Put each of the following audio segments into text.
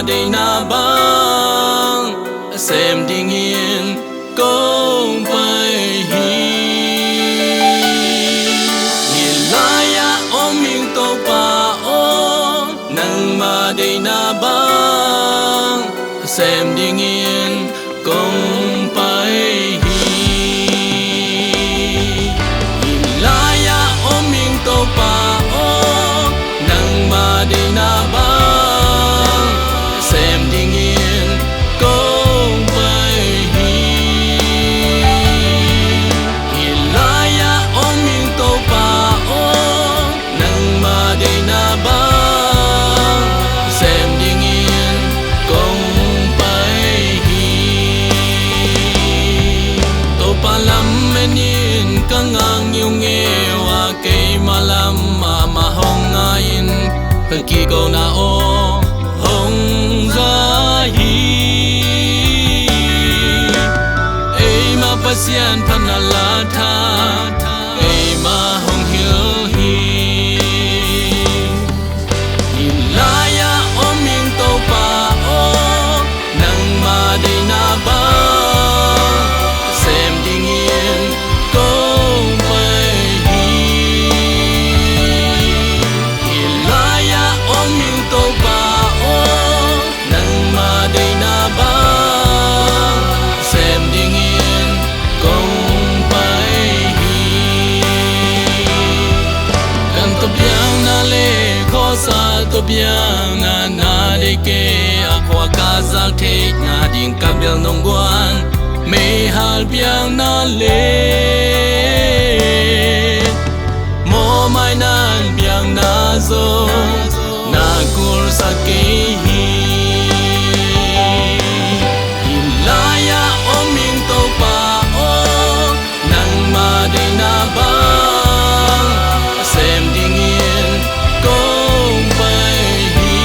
đi na bang xem đình yên công phải hi nhìn lại ôm mình tô pa ôm nang mà đi na bang xem đình yên công phải hi nhìn lại ôm mình tô pa ôm nang mà đi na bang xem đình yên công phải hi nhìn lại ôm mình tô pa ôm nang mà đi na bang xem đình yên công phải hi tô pa lam menin kang ang yung ewa kay malam ma hong ngayin kỳ cầu na ô hồng ra hi ai mà pasian phan na la tha ai mà hồng hiu hi nhìn lại ôm mình tô pa ô nang mà đi na ba xem đình yên công phải hi nhìn lại ôm mình tô pa ô nang mà đi na ba xem đình yên công phải hi kan to biang na le kho sa to biang na de ke akwa ka za the na ding ka bel nong guan me hal biang na le mo mai nan biang na zo na kur sa ke hi nhìn lại ôm mình tô pa ô nang mà đi na ba xem đình yên công phải hi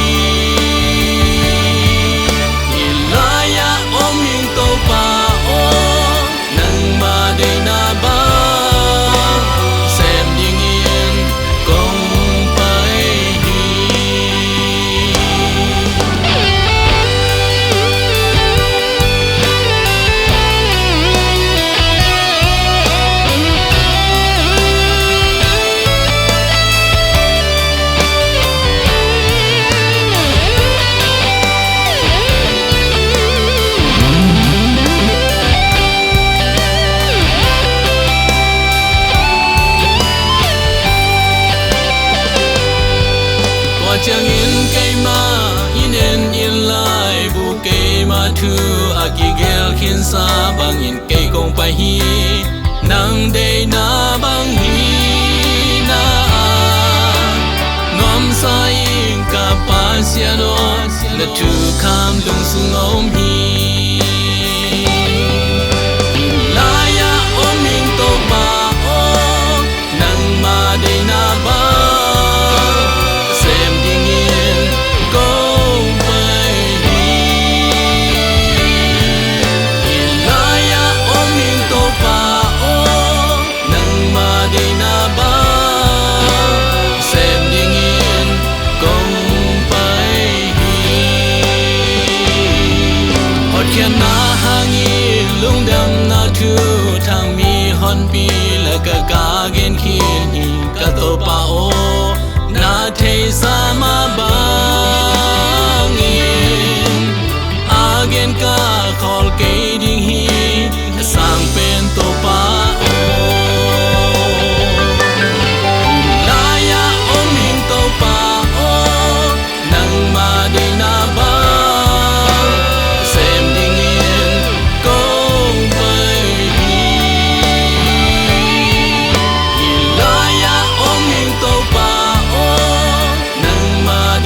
nhìn lại ôm mình tô pa ô nang mà đi na ba xem đình yên công phải hi chẳng in cây ma in in lại bu cây ma thu aki gel khin sa bang in cây công phải hi nang de na bang hi na ngom sa in ka pa sia no le tu kam lung sung om hi lại ôm mình tô pa ô nang ma de na ba xem đình yên công phải hi nhìn lại ôm mình tô pa ô nang mà đi na ba xem đình yên công phải hi hot khen na hang yên lung đam na thu thang mi hon pi la ka gen khi ka tô pa ô na thei sa ma bang in again ka khol ke ding hi sang pen to pa o la ôm mình to pa o nang ma đi na ba xem đình yên công phải hi nhìn lại ôm mình to pa o nang ma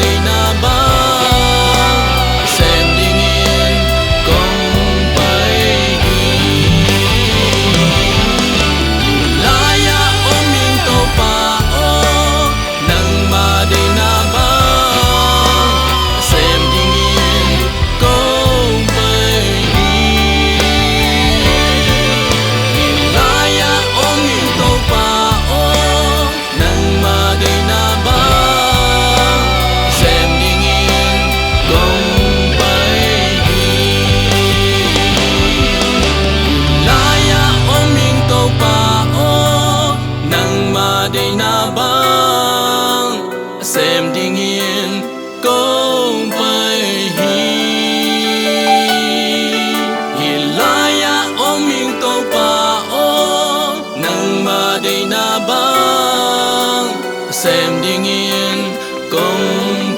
nghiêng công